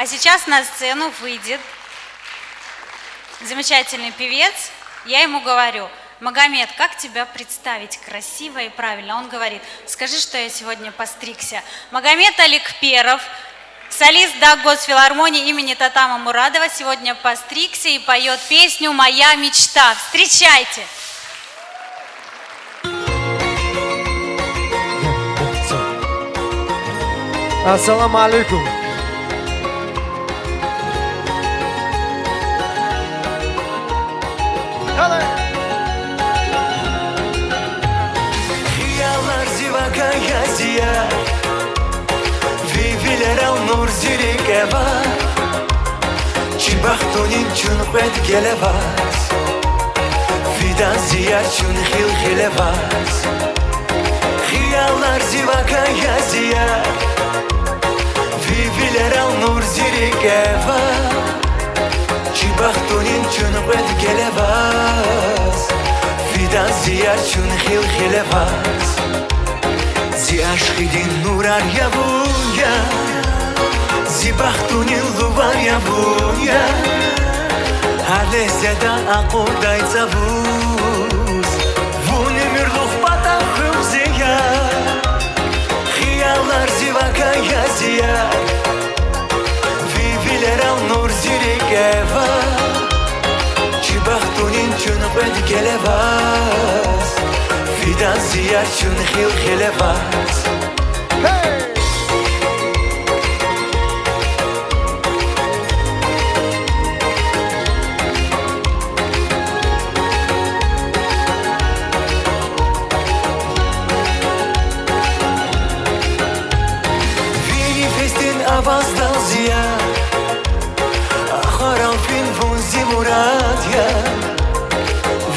А сейчас на сцену выйдет замечательный певец. Я ему говорю: Магомед, как тебя представить красиво и правильно? Он говорит: скажи, что я сегодня постригся. Магомед Аликперов, солист Госфилармонии имени Татама Мурадова, сегодня постригся и поет песню «Моя мечта». Встречайте! Ассаламу алейкум. Хиялар зивака язия, вивилера нур зирикева, чибахтунин чунпет гелевас, видан зия чун хил хилевас. Хиялар зивака язия, вивилера нур зирикева, чибахтунин чунпет гелевас, видан зия чун хил хилевас. Зиашхидин нурар явуя, зибахтунин лувар явуя, алезеда акудай цавуз, вунемир лухпата хумзия, хиялар зивака язия, вивилера нур зирикева, чибахтунин чунпет гелевас, видан зия чун хил хилевас. Vini festin avazdal zia, Akharam fin vun zimurat ya,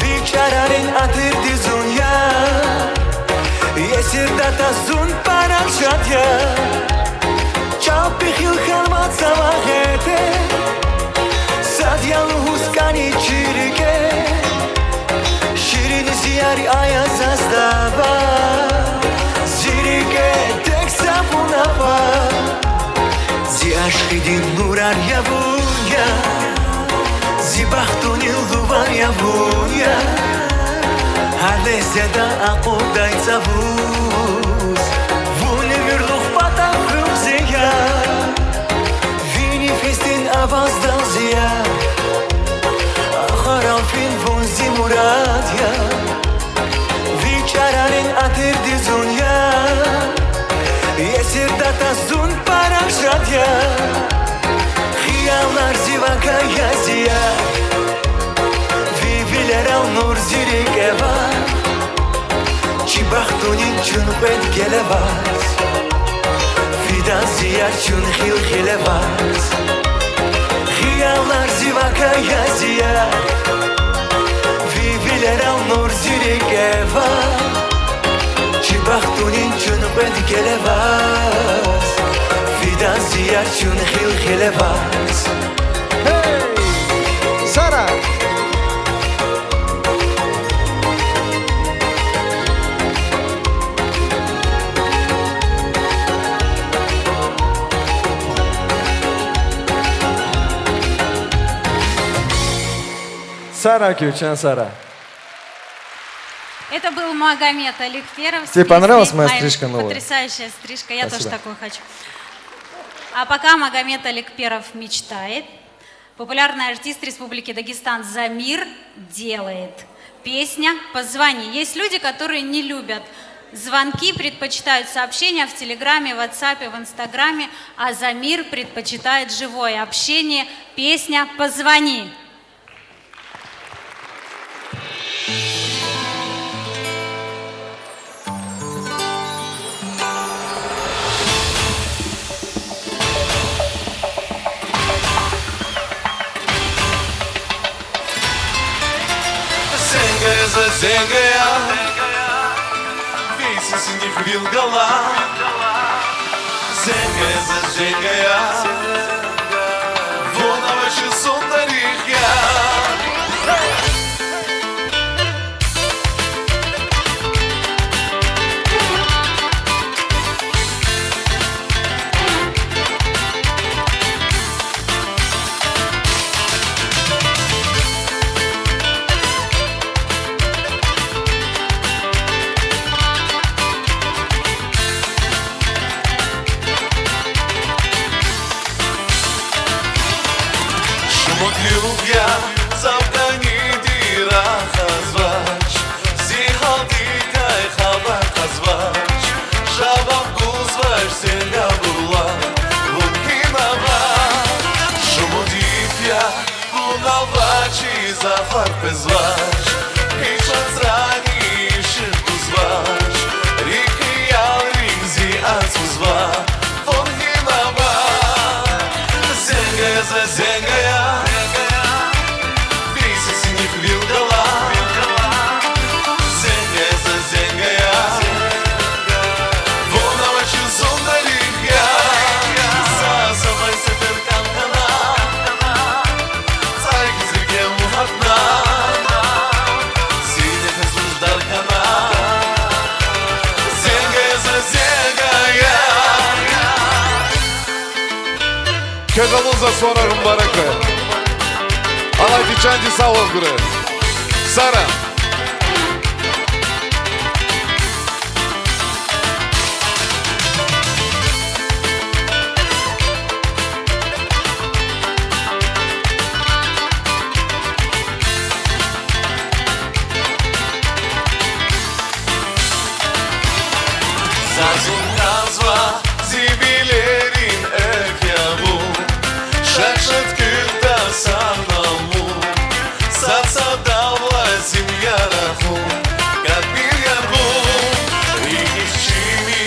Vikşararin atir dizun ya, Yesir data zun paramshat ya, Çapi khil khalmat savahete, Sadyan huskani çirike, Şirin ziyari ayaz azdava, Zirike tek sabunava, Ziashkhidin nurar yavuya, Zibahtunin luvar yavuya, Halezeda aquday zavuz, Vunimir lukhpata khumziya, Vini festin avazdal ziya, Akharam fin vun zimurad ya, Vikşararin atir dizun ya, Yesir data zun paramshat ya, Hiyallar zivaka yaziya, Vivilera nur zirikeva, Çibahtunin çunpet gelevas, Fidan ziyar çun hil hilevas. Hiyallar zivaka yaziya, Vivilera nur zirikeva, Çibahtunin çunpet gelevas, Fidan ziyar çun hil hilevas. Hey! Sara! Сара, Кючан, Сара. Это был Магомед Аликперов. Тебе понравилась моя стрижка новая? Потрясающая стрижка, я Спасибо. тоже такую хочу. А пока Магомед Аликперов мечтает, популярный артист Республики Дагестан Замир делает песня «Позвони». Есть люди, которые не любят звонки, предпочитают сообщения в Телеграме, в WhatsApp, в Инстаграме, а Замир предпочитает живое общение. Песня «Позвони». Зенгая, весь из них вилгала. Зенгая, вон овощи сондарих я. Юлья, завгани дирахазвач, Зихалди кайхаба хазвач, Шабам кузвач, Сенга була, Лунхинава, Шумудифья, Луналвачи, Зафар пезвач, Хишан зрани, Ширкузвач, Рики ял, Рикзи ацузвач, Лунхинава, Зенгая за зенгая, Виси синих вилгала, Зенгая за зенгая, Волновачи зондарихя, Сасамай сефер канкана, Цайки зирге мухатна, Синех эсуждар кана, Зенгая за зенгая. Kezalınıza sorarım barakı. Alaycı çancı sağ ol gure. Sara. Zazun nazva zibilerin ekyavu, Шашет кюрта санаму, Сацадавла зимьяраху, Как бирьяргу, Рихичими,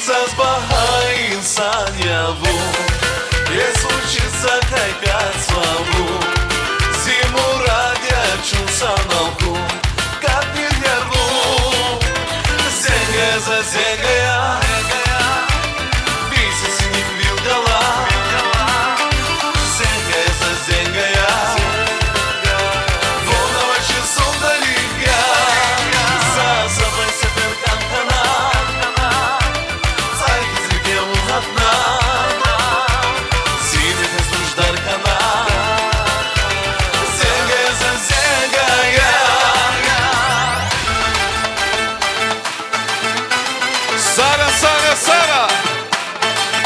Сазбаха инсан яву, Есучится кайкат славу, Зиму радя чунсаналку, Как бирьяргу, Зенгая за зенгая, Виси синих вилгала, Зенгая за зенгая, Волновачи зондарихя, Сасамай сефер канкана, Цайки зирге мухатна, Синех эсуждар кана, Зенгая за зенгая. Сара, Сара, Сара.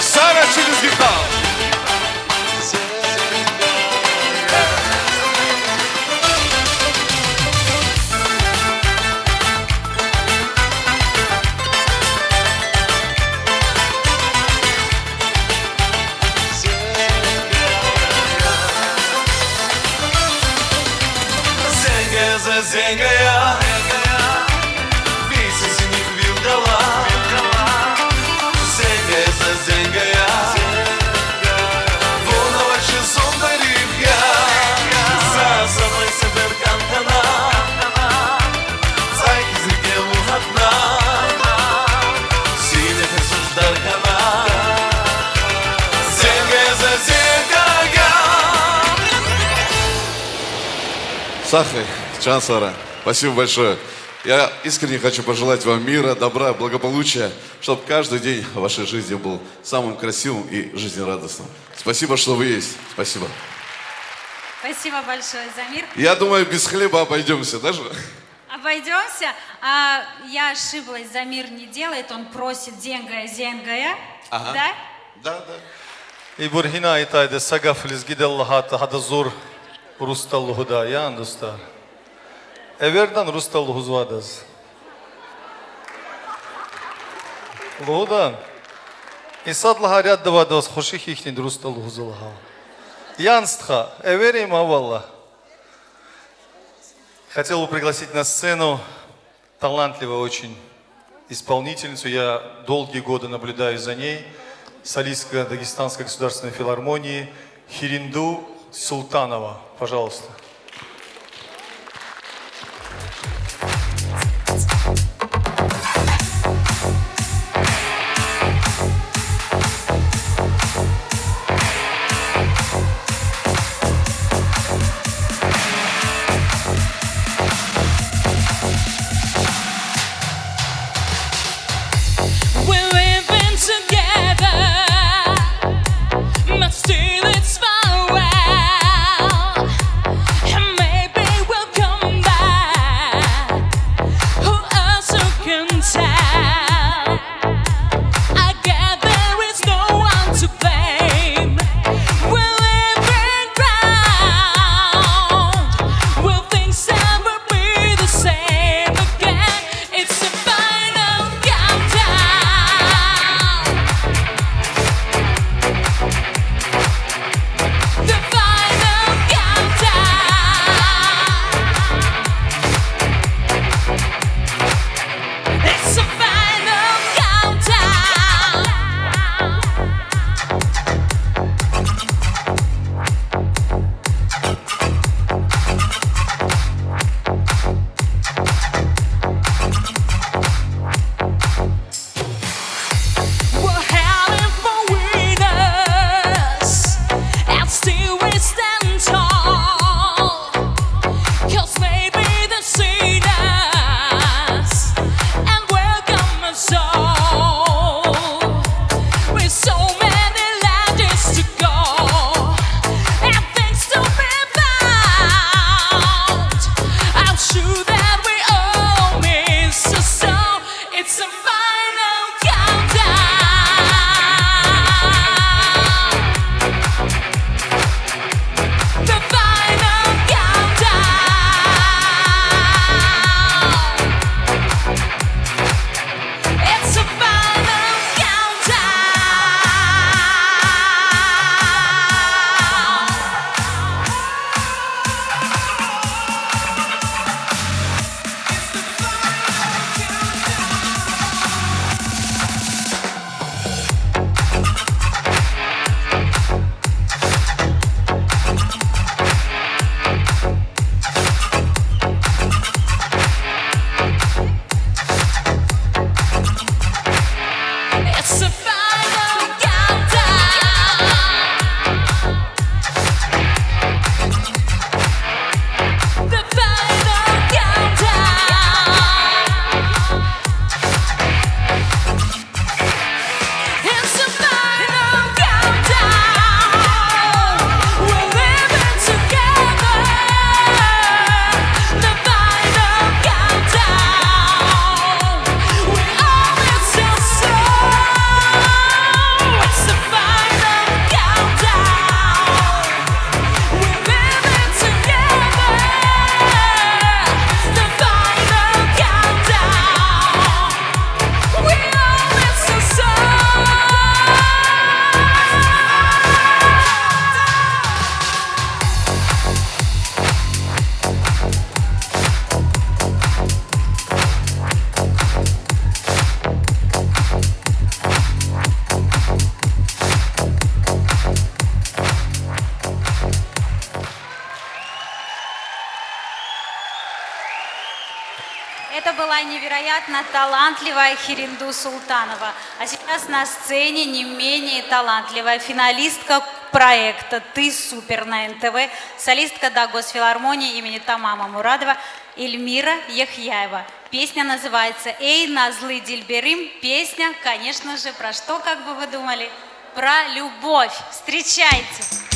Сара через гитару. Зенгая за зенгая, Виси синих вилгала, Зенгая за зенгая, Волновачи зондарихя, Сасамай сефер канкана, Цайки зирге мухатна, Синех эсуждар кана, Зенгая за зенгая. Сахай, Чан Сара, спасибо большое. Я искренне хочу пожелать вам мира, добра, благополучия, чтобы каждый день в вашей жизни был самым красивым и жизнерадостным. Спасибо, что вы есть. Спасибо. Спасибо большое, Замир. Я думаю, без хлеба обойдемся даже. Обойдемся. Я ошиблась, Замир не делает, он просит зенгая. Ага. Да? Да, да. И Бурхина итайде сагафлис гиделлахата хадазур Русталлуху да, я андуста. Эвердан Русталлуху звадаз. Лудан. И садлаха ряд давадаз хоших ихнин Русталлуху залаха. Янстха, эвери мавалла. Хотел бы пригласить на сцену талантливую очень исполнительницу. Я долгие годы наблюдаю за ней. Солистка Дагестанской государственной филармонии Хиринду Султанова. Пожалуйста. We're living together, but still it's far away. Это была невероятно талантливая Хириндус Султанова. А сейчас на сцене не менее талантливая финалистка проекта «Ты супер» на НТВ, солистка Госфилармонии имени Тамама Мурадова Эльмира Яхьяева. Песня называется «Эй, назлы дильберим». Песня, конечно же, про что, как бы вы думали? Про любовь. Встречайте!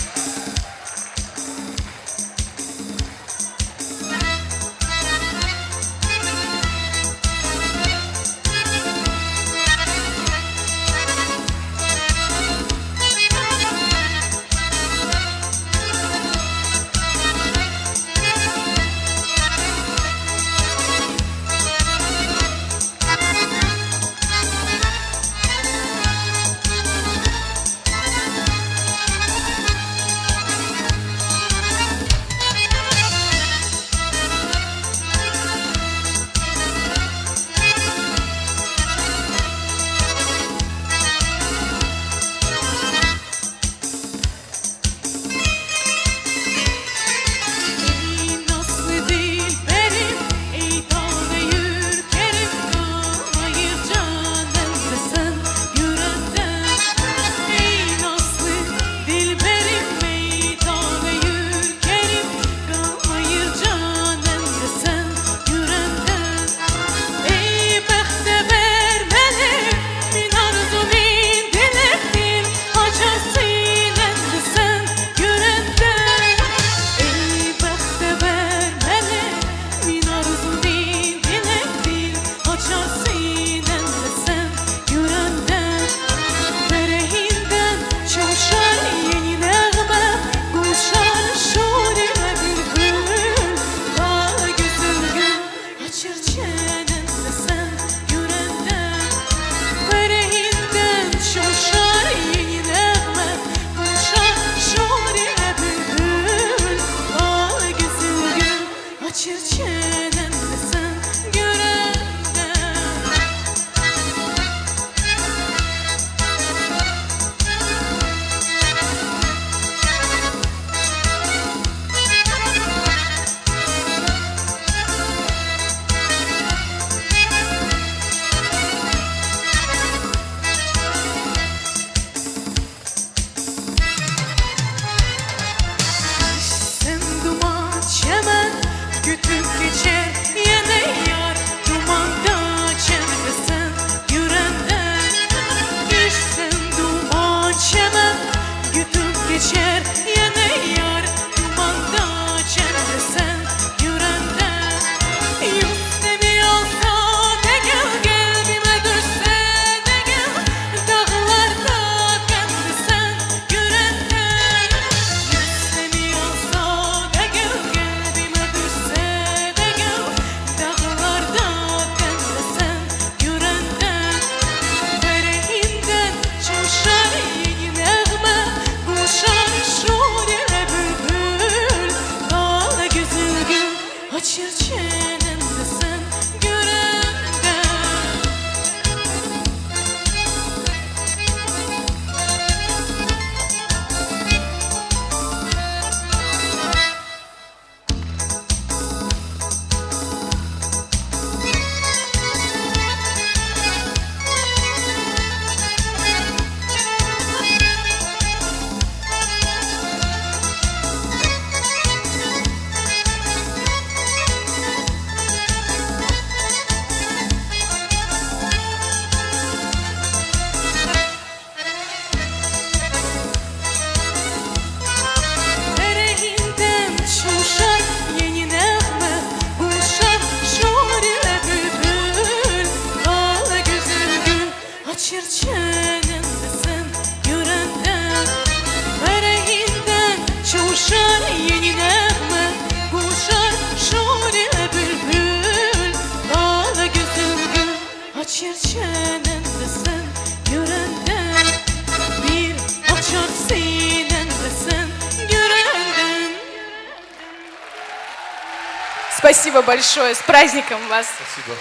Спасибо большое. С праздником вас. Спасибо.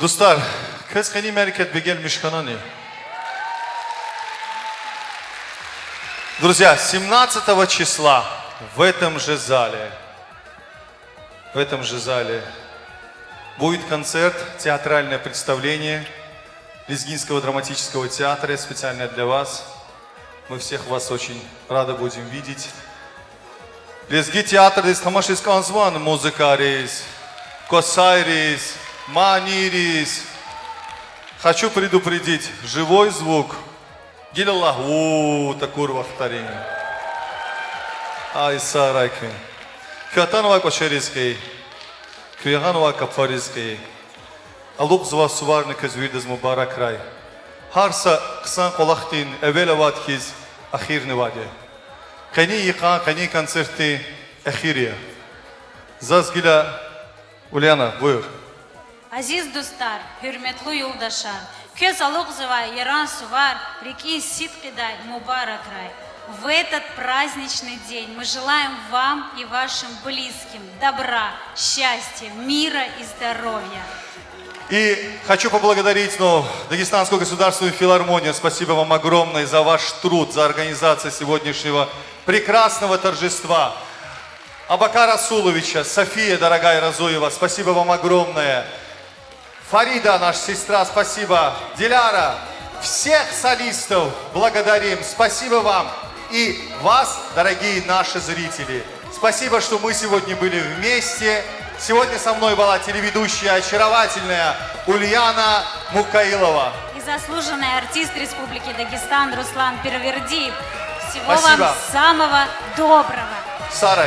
Dostlar, kız hani merkez bir gelmiş kanani. Друзья, 17 числа в этом же зале Будет концерт, театральное представление Лезгинского драматического театра специально для вас. Мы всех вас очень рады будем видеть. Лезги театр из Тамашевского звана музыка рейс, косайрис, манирис. Хочу предупредить, живой звук. Гилаллах, такой вахтарин. Ай, сарайкин. Кюатанова кошерийский, Кюяганова капфарийский. Алук зва суварный казвидез мубарак рай. Харса ксан колахтин, эвелават хиз, ахирный ваде. Кани яка, кани концерты ахирия. Зазгиля Ульяна, буйр. Азиз Дустар, hürmetli yoldaşlar, köz алугзыва, Яран Сувар, реки Ситкидай, Мубарак рай. В этот праздничный день мы желаем вам и вашим близким добра, счастья, мира и здоровья. И хочу поблагодарить Дагестанскую государственную филармонию. Спасибо вам огромное за ваш труд, за организацию сегодняшнего прекрасного торжества. Абакар Расуловича, София, дорогая Разуева, спасибо вам огромное. Фарида, наша сестра, спасибо. Диляра, всех солистов благодарим. Спасибо вам. И вас, дорогие наши зрители. Спасибо, что мы сегодня были вместе. Сегодня со мной была телеведущая очаровательная Ульяна Мукаилова. И заслуженный артист Республики Дагестан Руслан Первердиев. Всего Спасибо. вам самого доброго. Сара,